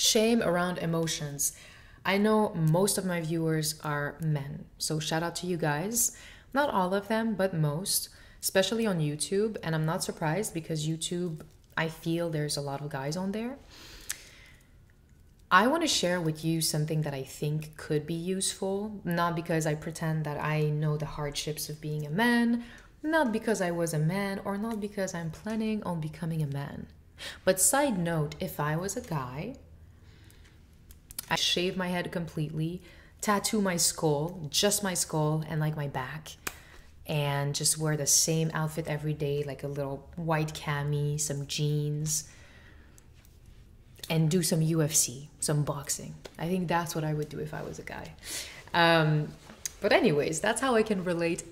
Shame around emotions. I know most of my viewers are men, so shout out to you guys. Not all of them, but most, especially on YouTube. And I'm not surprised because YouTube, I feel there's a lot of guys on there. I want to share with you something that I think could be useful, not because I pretend that I know the hardships of being a man, not because I was a man, or not because I'm planning on becoming a man. But side note, if I was a guy, I shave my head completely, tattoo my skull, just my skull and like my back, and just wear the same outfit every day, like a little white cami, some jeans, and do some UFC, some boxing. I think that's what I would do if I was a guy. But anyways, that's how I can relate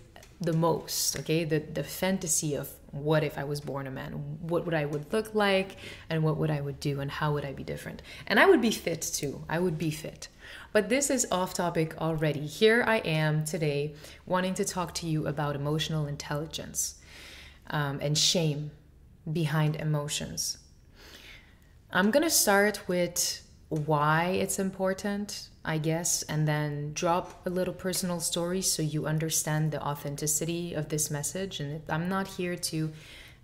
the most, okay? The fantasy of what if I was born a man? What would I would look like, and what would I would do, and how would I be different? And I would be fit too. I would be fit. But this is off topic already. Here I am today wanting to talk to you about emotional intelligence and shame behind emotions. I'm gonna start with why it's important, I guess, and then drop a little personal story so you understand the authenticity of this message. And I'm not here to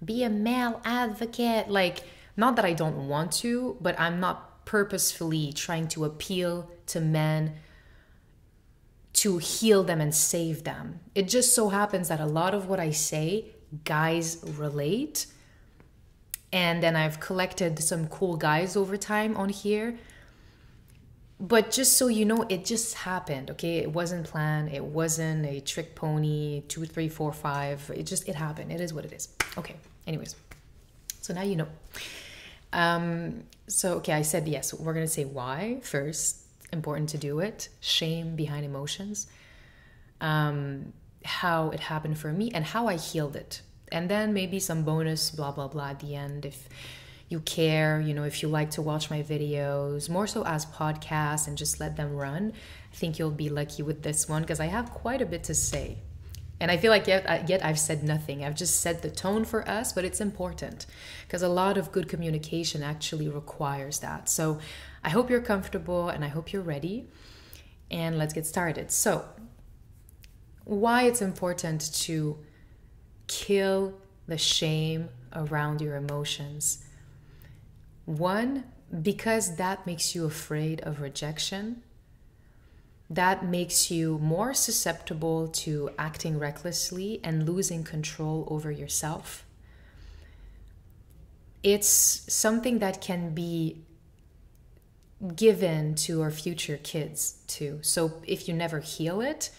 be a male advocate, like, not that I don't want to, but I'm not purposefully trying to appeal to men to heal them and save them. It just so happens that a lot of what I say, guys relate. And then I've collected some cool guys over time on here. But just so you know, it just happened, okay? It wasn't planned. It wasn't a trick pony, 2, 3, 4, 5. It happened. It is what it is. Okay, anyways. So now you know. Okay, I said yes. We're going to say why first. Important to do it. Shame behind emotions. How it happened for me and how I healed it. And then maybe some bonus blah, blah, blah at the end if you care, if you like to watch my videos, more so as podcasts and just let them run. I think you'll be lucky with this one because I have quite a bit to say. And I feel like yet I've said nothing. I've just set the tone for us, but it's important because a lot of good communication actually requires that. So I hope you're comfortable and I hope you're ready. And let's get started. So why it's important to kill the shame around your emotions. One, because that makes you afraid of rejection. That makes you more susceptible to acting recklessly and losing control over yourself. It's something that can be given to our future kids too. So if you never heal it,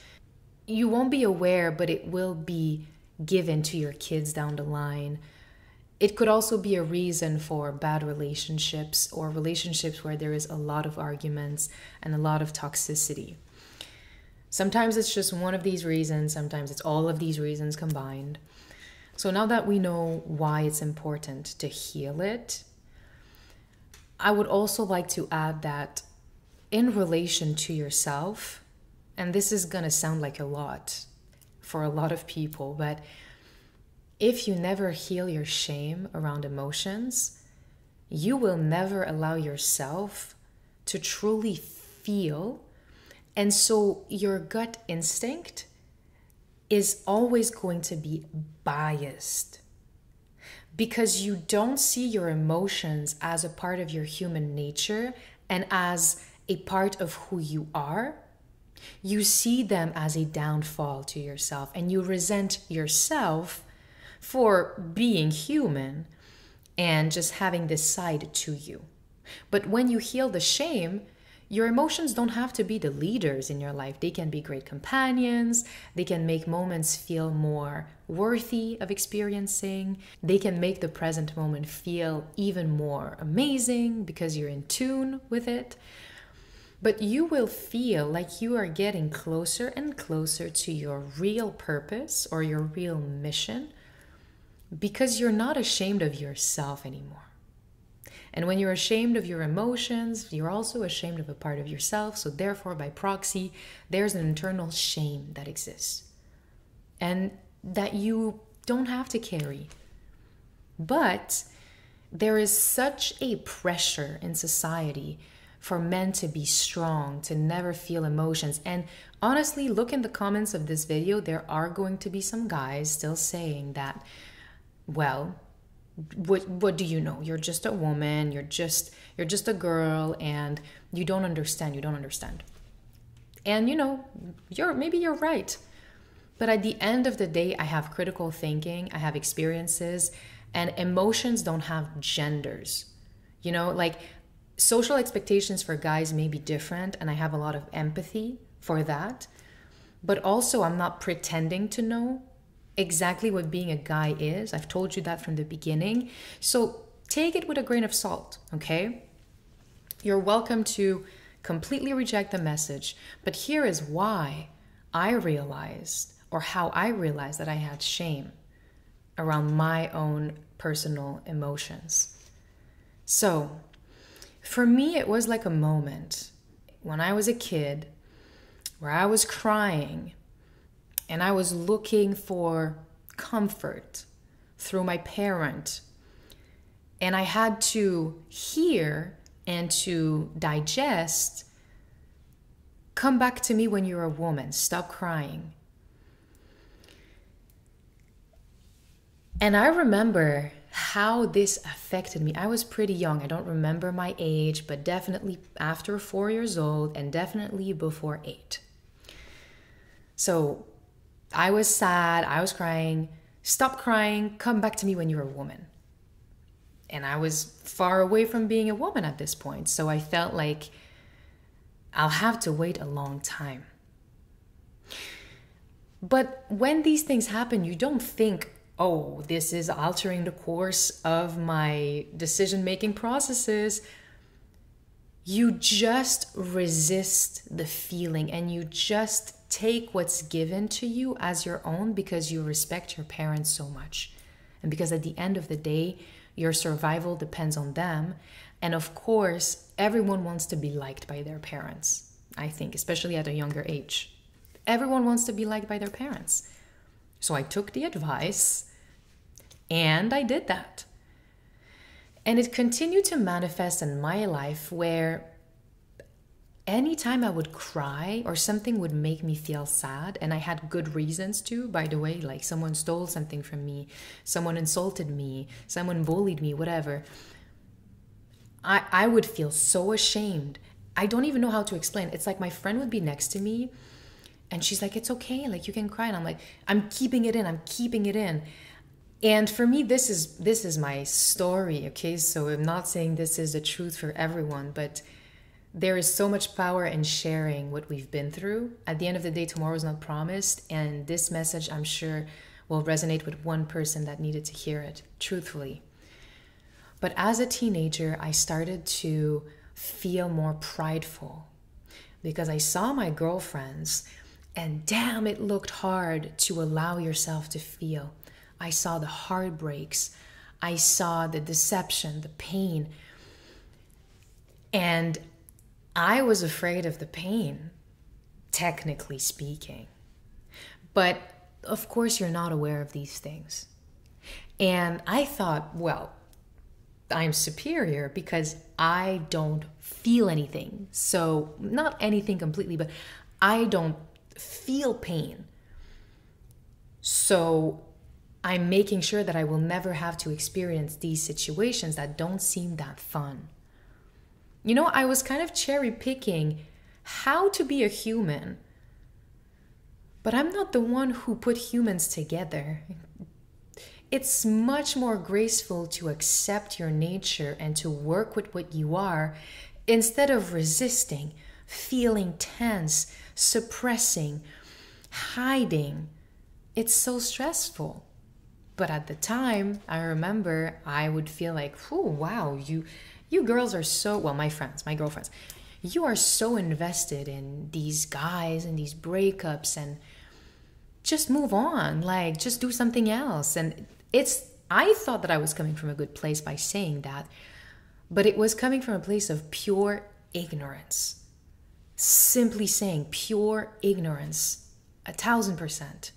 you won't be aware, but it will be given to your kids down the line. It could also be a reason for bad relationships or relationships where there is a lot of arguments and a lot of toxicity. Sometimes it's just one of these reasons, sometimes it's all of these reasons combined. So now that we know why it's important to heal it, I would also like to add that in relation to yourself, and this is gonna sound like a lot for a lot of people, but if you never heal your shame around emotions, you will never allow yourself to truly feel. And so your gut instinct is always going to be biased because you don't see your emotions as a part of your human nature and as a part of who you are. You see them as a downfall to yourself and you resent yourself for being human and just having this side to you. But when you heal the shame, your emotions don't have to be the leaders in your life. They can be great companions. They can make moments feel more worthy of experiencing. They can make the present moment feel even more amazing because you're in tune with it. But you will feel like you are getting closer and closer to your real purpose or your real mission because you're not ashamed of yourself anymore. And when you're ashamed of your emotions, you're also ashamed of a part of yourself. So therefore, by proxy, there's an internal shame that exists and that you don't have to carry. But there is such a pressure in society for men to be strong, to never feel emotions. And honestly, look in the comments of this video. There are going to be some guys still saying that, well, what do you know? You're just a woman, you're just a girl, and you don't understand. And maybe you're right. But at the end of the day, I have critical thinking, I have experiences, and emotions don't have genders. Like social expectations for guys may be different, and I have a lot of empathy for that. But also, I'm not pretending to know exactly what being a guy is. I've told you that from the beginning. So take it with a grain of salt, okay? You're welcome to completely reject the message, but here is why I realized, or how I realized, that I had shame around my own personal emotions. So for me, it was like a moment when I was a kid where I was crying and I was looking for comfort through my parent. And I had to hear and to digest, come back to me when you're a woman, stop crying. And I remember how this affected me. I was pretty young. I don't remember my age, but definitely after 4 years old and definitely before 8. So I was sad, I was crying. Stop crying, come back to me when you're a woman. And I was far away from being a woman at this point. So I felt like I'll have to wait a long time. But when these things happen, you don't think, oh, this is altering the course of my decision-making processes. You just resist the feeling and you just take what's given to you as your own because you respect your parents so much. And because at the end of the day, your survival depends on them. And of course, everyone wants to be liked by their parents, I think, especially at a younger age. Everyone wants to be liked by their parents. So I took the advice and I did that. And it continued to manifest in my life where anytime I would cry or something would make me feel sad, and I had good reasons to, by the way, like someone stole something from me, someone insulted me, someone bullied me, whatever, I would feel so ashamed. I don't even know how to explain. It's like my friend would be next to me and she's like, it's okay, like you can cry. And I'm like, I'm keeping it in. And for me, this is my story, okay? So I'm not saying this is the truth for everyone, but there is so much power in sharing what we've been through. At the end of the day, tomorrow is not promised. And this message, I'm sure, will resonate with one person that needed to hear it, truthfully. But as a teenager, I started to feel more prideful because I saw my girlfriends, and damn, it looked hard to allow yourself to feel. I saw the heartbreaks. I saw the deception, the pain. And I was afraid of the pain, technically speaking. But of course, you're not aware of these things. And I thought, well, I'm superior because I don't feel anything. So not anything completely, but I don't feel pain. So I'm making sure that I will never have to experience these situations that don't seem that fun. I was kind of cherry picking how to be a human, but I'm not the one who put humans together. It's much more graceful to accept your nature and to work with what you are instead of resisting, feeling tense, suppressing, hiding. It's so stressful. But at the time, I remember I would feel like, oh, wow, you girls are so, well, my girlfriends, you are so invested in these guys and these breakups, and just move on, like just do something else. And I thought that I was coming from a good place by saying that, but it was coming from a place of pure ignorance. Simply saying pure ignorance, 1,000%.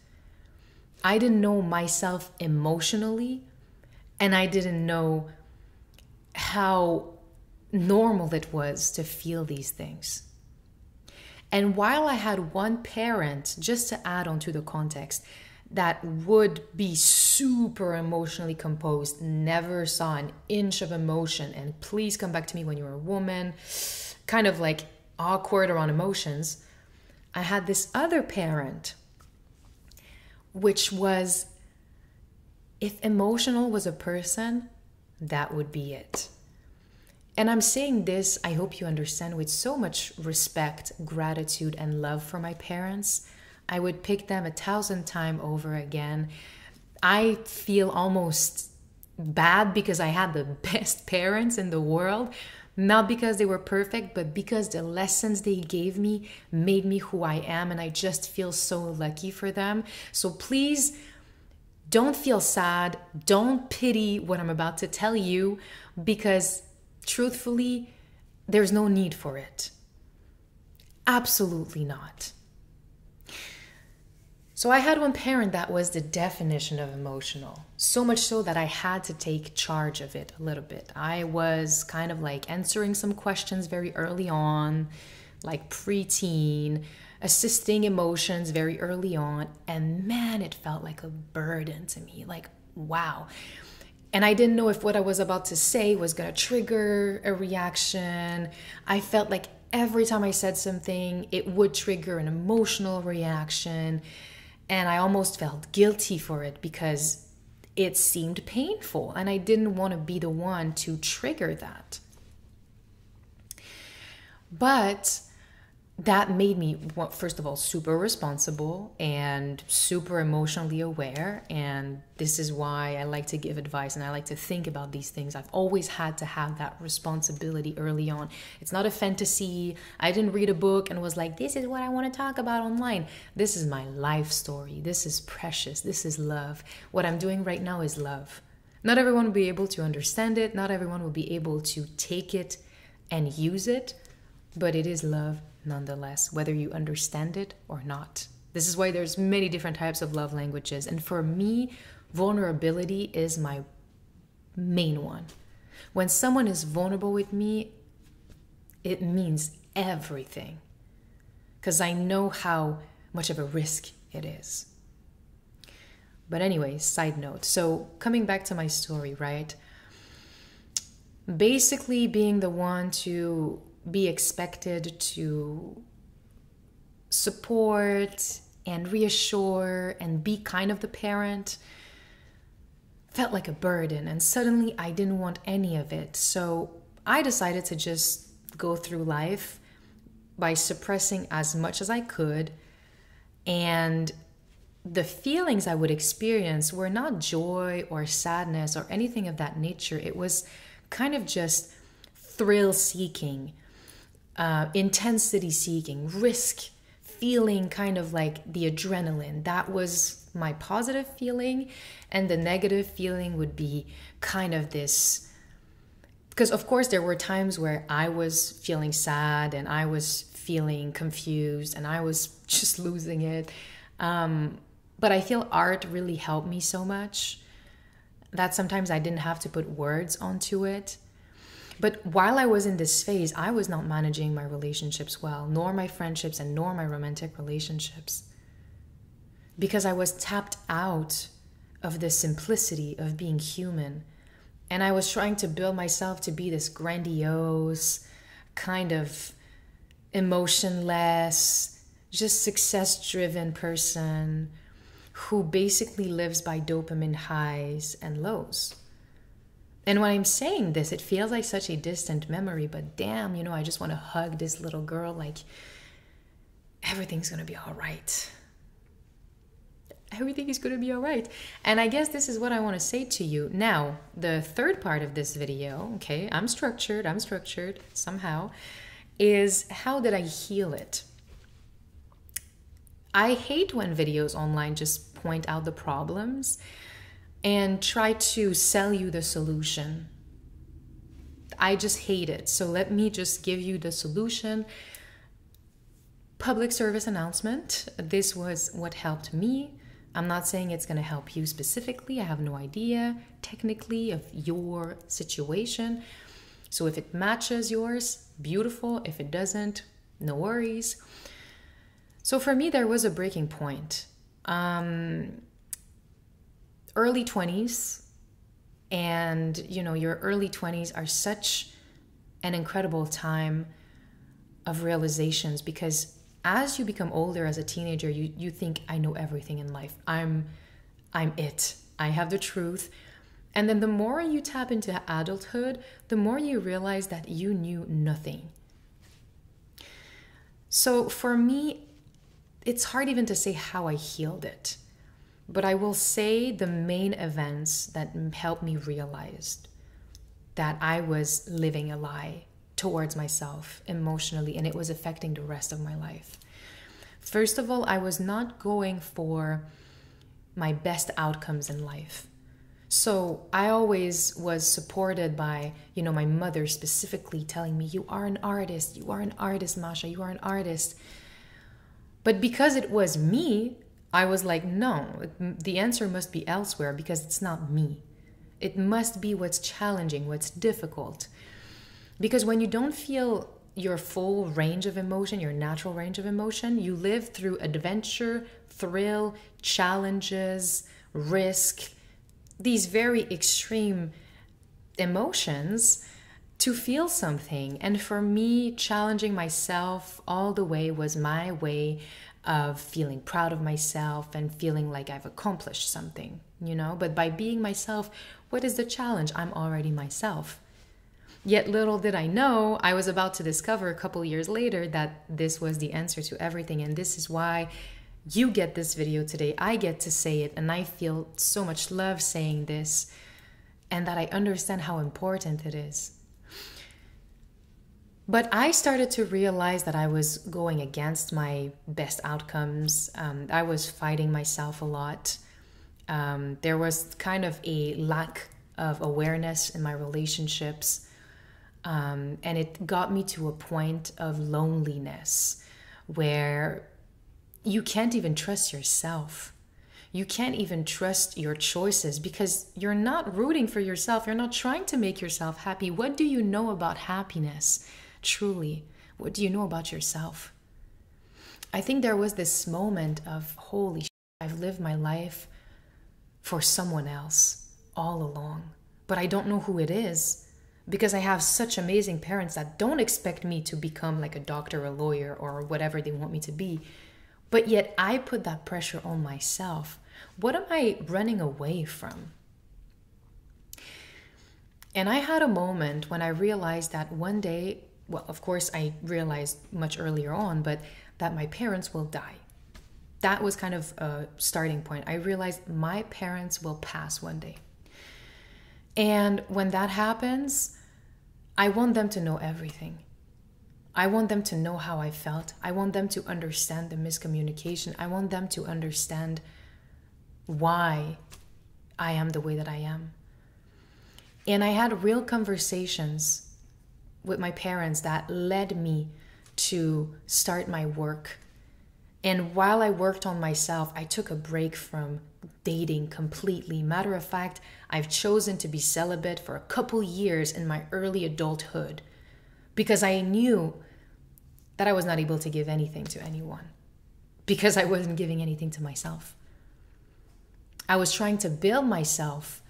I didn't know myself emotionally, and I didn't know how normal it was to feel these things. And while I had one parent, just to add on to the context, that would be super emotionally composed, never saw an inch of emotion, and please come back to me when you're a woman, kind of like awkward around emotions, I had this other parent, which was, if emotional was a person, that would be it. And I'm saying this, I hope you understand, with so much respect, gratitude, and love for my parents. I would pick them 1,000 times over again. I feel almost bad because I had the best parents in the world, not because they were perfect, but because the lessons they gave me made me who I am, and I just feel so lucky for them. So please don't feel sad. Don't pity what I'm about to tell you, because truthfully, there's no need for it. Absolutely not. So I had one parent that was the definition of emotional, so much so that I had to take charge of it a little bit. I was kind of like answering some questions very early on, like preteen, assisting emotions very early on, and man, it felt like a burden to me, like, wow. And I didn't know if what I was about to say was going to trigger a reaction. I felt like every time I said something, it would trigger an emotional reaction. And I almost felt guilty for it because it seemed painful. And I didn't want to be the one to trigger that. But that made me, first of all, super responsible and super emotionally aware. And this is why I like to give advice and I like to think about these things. I've always had to have that responsibility early on. It's not a fantasy. I didn't read a book and was like, this is what I want to talk about online. This is my life story. This is precious. This is love. What I'm doing right now is love. Not everyone will be able to understand it. Not everyone will be able to take it and use it, but it is love nonetheless, whether you understand it or not. This is why there's many different types of love languages. And for me, vulnerability is my main one. When someone is vulnerable with me, it means everything. Because I know how much of a risk it is. But anyway, side note. So coming back to my story, right? Basically being the one to be expected to support and reassure and be kind of the parent felt like a burden, and suddenly I didn't want any of it. So I decided to just go through life by suppressing as much as I could, and the feelings I would experience were not joy or sadness or anything of that nature. It was kind of just thrill seeking, intensity seeking, risk feeling, kind of like the adrenaline. That was my positive feeling, and the negative feeling would be kind of this, because of course there were times where I was feeling sad and I was feeling confused and I was just losing it, but I feel art really helped me so much that sometimes I didn't have to put words onto it. But while I was in this phase, I was not managing my relationships well, nor my friendships and nor my romantic relationships, because I was tapped out of the simplicity of being human. And I was trying to build myself to be this grandiose, kind of emotionless, just success-driven person who basically lives by dopamine highs and lows. And when I'm saying this, it feels like such a distant memory, but damn, I just want to hug this little girl like everything's going to be all right. Everything is going to be all right. And I guess this is what I want to say to you. Now, the third part of this video, okay, I'm structured somehow, is how did I heal it? I hate when videos online just point out the problems and try to sell you the solution. I just hate it. So let me just give you the solution. Public service announcement. This was what helped me. I'm not saying it's going to help you specifically. I have no idea technically of your situation. So if it matches yours, beautiful. If it doesn't, no worries. So for me, there was a breaking point. Early 20s. And, your early 20s are such an incredible time of realizations, because as you become older as a teenager, you think, I know everything in life. I'm it. I have the truth. And then the more you tap into adulthood, the more you realize that you knew nothing. So for me, it's hard even to say how I healed it. But I will say the main events that helped me realize that I was living a lie towards myself emotionally, and it was affecting the rest of my life. First of all, I was not going for my best outcomes in life. So I always was supported by, my mother specifically telling me, you are an artist, Masha, you are an artist. But because it was me, I was like, no, the answer must be elsewhere, because it's not me. It must be what's challenging, what's difficult. Because when you don't feel your full range of emotion, your natural range of emotion, you live through adventure, thrill, challenges, risk, these very extreme emotions to feel something. And for me, challenging myself all the way was my way of feeling proud of myself and feeling like I've accomplished something, But by being myself, what is the challenge? I'm already myself. Yet little did I know, I was about to discover a couple years later that this was the answer to everything. And this is why you get this video today. I get to say it, and I feel so much love saying this, and that I understand how important it is. But I started to realize that I was going against my best outcomes. I was fighting myself a lot. There was kind of a lack of awareness in my relationships. And it got me to a point of loneliness where you can't even trust yourself. You can't even trust your choices, because you're not rooting for yourself. You're not trying to make yourself happy. What do you know about happiness? Truly, what do you know about yourself? I think there was this moment of, holy shit, I've lived my life for someone else all along, but I don't know who it is, because I have such amazing parents that don't expect me to become like a doctor, a lawyer, or whatever they want me to be. But yet I put that pressure on myself. What am I running away from? And I had a moment when I realized that one day, well, of course, I realized much earlier on, but that my parents will die. That was kind of a starting point. I realized my parents will pass one day. And when that happens, I want them to know everything. I want them to know how I felt. I want them to understand the miscommunication. I want them to understand why I am the way that I am. And I had real conversations with my parents that led me to start my work. And while I worked on myself, I took a break from dating completely. Matter of fact, I've chosen to be celibate for a couple years in my early adulthood, because I knew that I was not able to give anything to anyone, because I wasn't giving anything to myself. I was trying to build myself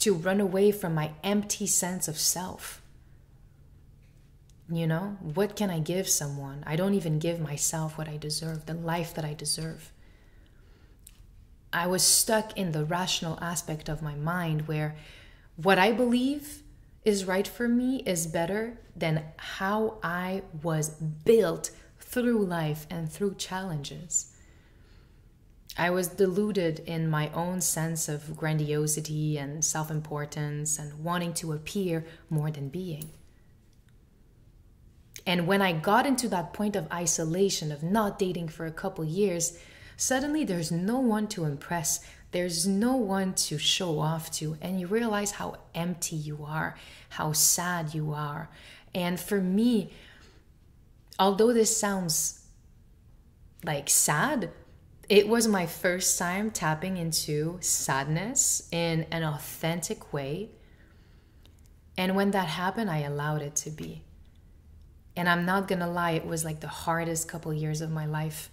to run away from my empty sense of self. What can I give someone? I don't even give myself what I deserve, the life that I deserve. I was stuck in the rational aspect of my mind where what I believe is right for me is better than how I was built through life and through challenges. I was deluded in my own sense of grandiosity and self-importance and wanting to appear more than being. And when I got into that point of isolation, of not dating for a couple years, suddenly there's no one to impress. There's no one to show off to. And you realize how empty you are, how sad you are. And for me, although this sounds like sad, it was my first time tapping into sadness in an authentic way. And when that happened, I allowed it to be. And I'm not gonna lie, it was like the hardest couple years of my life.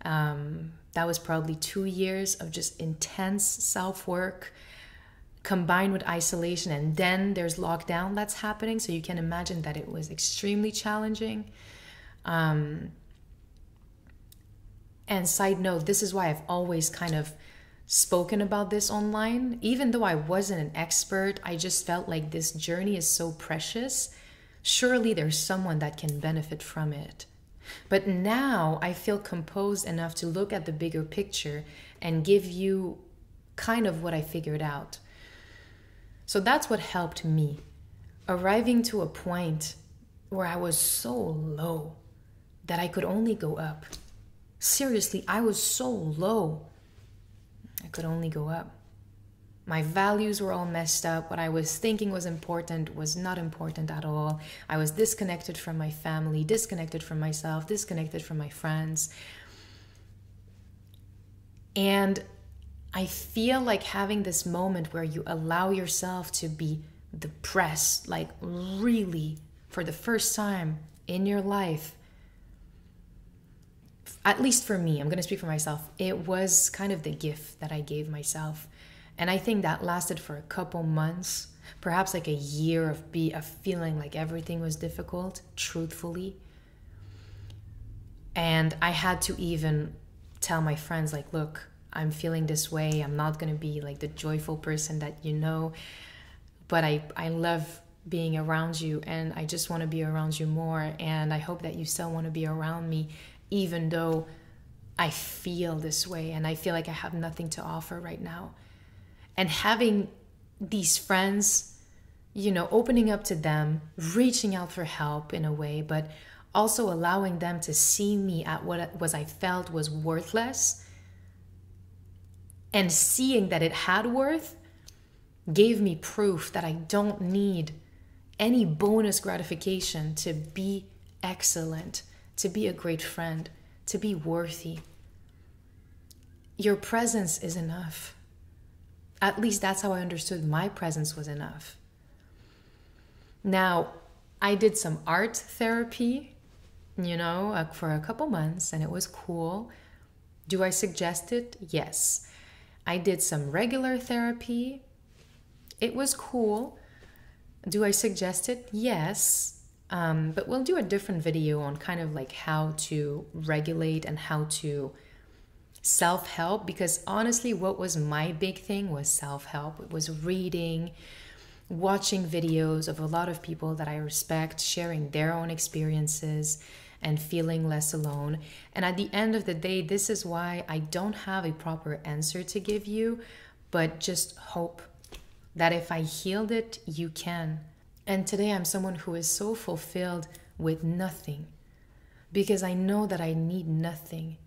That was probably 2 years of just intense self-work combined with isolation. And then there's lockdown that's happening. So you can imagine that it was extremely challenging. And side note, this is why I've always kind of spoken about this online. Even though I wasn't an expert, I just felt like this journey is so precious. Surely there's someone that can benefit from it. But now I feel composed enough to look at the bigger picture and give you kind of what I figured out. So that's what helped me. Arriving to a point where I was so low that I could only go up. Seriously, I was so low. I could only go up. My values were all messed up. What I was thinking was important was not important at all. I was disconnected from my family, disconnected from myself, disconnected from my friends. And I feel like having this moment where you allow yourself to be depressed, like really for the first time in your life, at least for me, I'm going to speak for myself, it was kind of the gift that I gave myself. And I think that lasted for a couple months, perhaps like a year of feeling like everything was difficult, truthfully. And I had to even tell my friends, like, look, I'm feeling this way. I'm not going to be like the joyful person that you know, but I love being around you and I just want to be around you more. And I hope that you still want to be around me, even though I feel this way and I feel like I have nothing to offer right now. And having these friends, you know, opening up to them, reaching out for help in a way, but also allowing them to see me at what it was I felt was worthless, and seeing that it had worth gave me proof that I don't need any bonus gratification to be excellent, to be a great friend, to be worthy. Your presence is enough. At least that's how I understood my presence was enough. Now, I did some art therapy, you know, for a couple months, and it was cool. Do I suggest it? Yes. I did some regular therapy. It was cool. Do I suggest it? Yes. But we'll do a different video on kind of like how to regulate and how to self-help, because honestly, what was my big thing was self-help. It was reading, watching videos of a lot of people that I respect, sharing their own experiences and feeling less alone. And at the end of the day, this is why I don't have a proper answer to give you, but just hope that if I healed it, you can. And today I'm someone who is so fulfilled with nothing, because I know that I need nothing.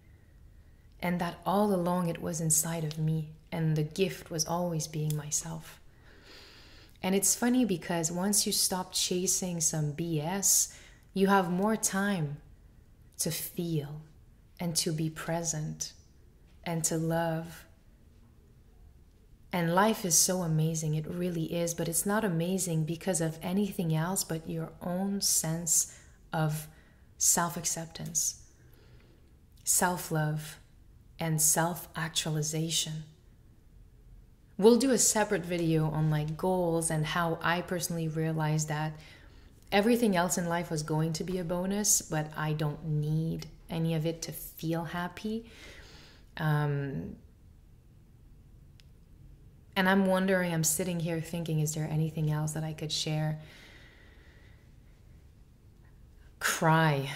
And that all along it was inside of me, and the gift was always being myself. And it's funny because once you stop chasing some BS, you have more time to feel and to be present and to love. And life is so amazing, it really is, but it's not amazing because of anything else but your own sense of self-acceptance, self-love, and self-actualization. We'll do a separate video on like goals and how I personally realized that everything else in life was going to be a bonus, but I don't need any of it to feel happy. And I'm wondering, I'm sitting here thinking, is there anything else that I could share? Cry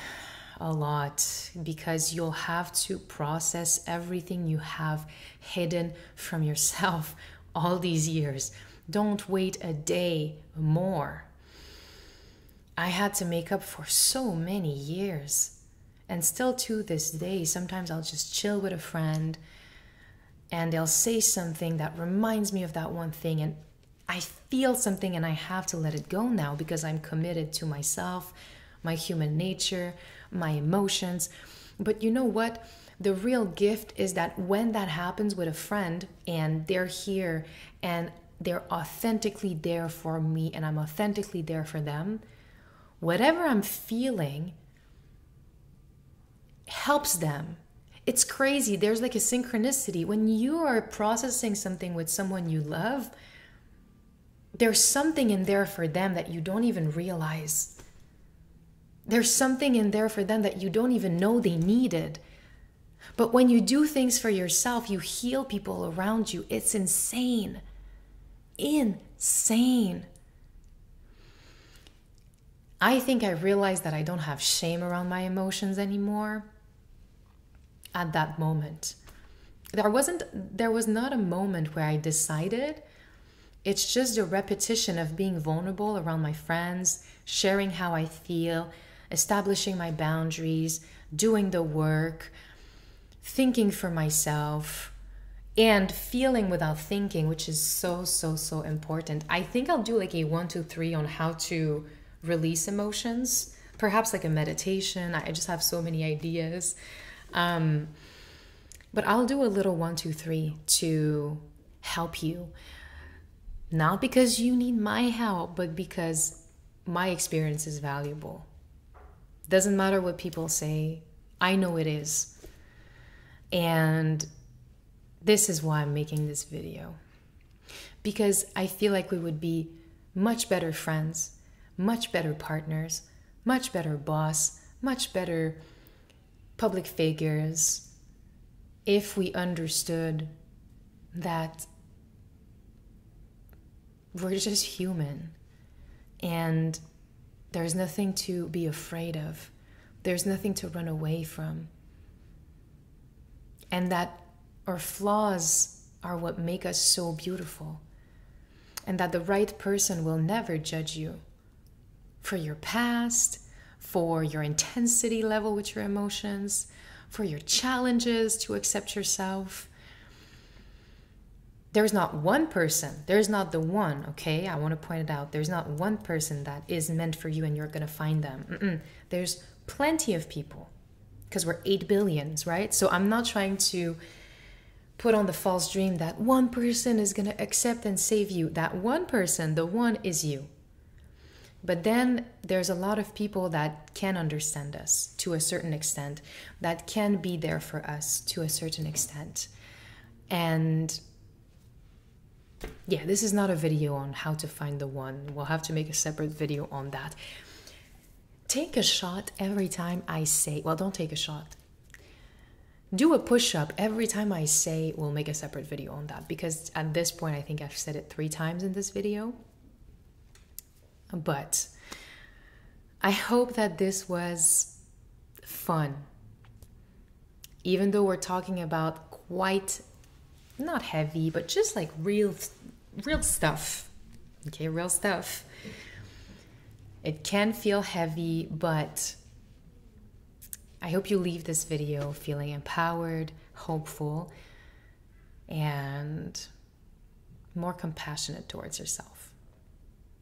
a lot, because you'll have to process everything you have hidden from yourself all these years. Don't wait a day more. I had to make up for so many years, and still to this day, sometimes I'll just chill with a friend and they'll say something that reminds me of that one thing, and I feel something and I have to let it go now because I'm committed to myself, my human nature, my emotions. But you know what? The real gift is that when that happens with a friend and they're here and they're authentically there for me and I'm authentically there for them, whatever I'm feeling helps them. It's crazy. There's like a synchronicity. When you are processing something with someone you love, there's something in there for them that you don't even realize. There's something in there for them that you don't even know they needed. But when you do things for yourself, you heal people around you. It's insane. Insane. I think I realized that I don't have shame around my emotions anymore at that moment. There was not a moment where I decided. It's just a repetition of being vulnerable around my friends, sharing how I feel, establishing my boundaries, doing the work, thinking for myself, and feeling without thinking, which is so, so, so important. I think I'll do like a 1, 2, 3 on how to release emotions, perhaps like a meditation. I just have so many ideas. But I'll do a little 1, 2, 3 to help you. Not because you need my help, but because my experience is valuable. Doesn't matter what people say. I know it is. And this is why I'm making this video. Because I feel like we would be much better friends, much better partners, much better boss, much better public figures if we understood that we're just human and there's nothing to be afraid of. There's nothing to run away from. And that our flaws are what make us so beautiful. And that the right person will never judge you for your past, for your intensity level with your emotions, for your challenges to accept yourself. There's not one person, there's not the one, okay? I want to point it out. There's not one person that is meant for you and you're going to find them. There's plenty of people because we're 8 billions, right? So I'm not trying to put on the false dream that one person is going to accept and save you. That one person, the one is you. But then there's a lot of people that can understand us to a certain extent, that can be there for us to a certain extent. And yeah, this is not a video on how to find the one. We'll have to make a separate video on that. Take a shot every time I say, well, don't take a shot. Do a push-up every time I say we'll make a separate video on that. Because at this point, I think I've said it 3 times in this video. But I hope that this was fun. Even though we're talking about quite, not heavy, but just like real stuff. Okay, real stuff. It can feel heavy, but I hope you leave this video feeling empowered, hopeful, and more compassionate towards yourself.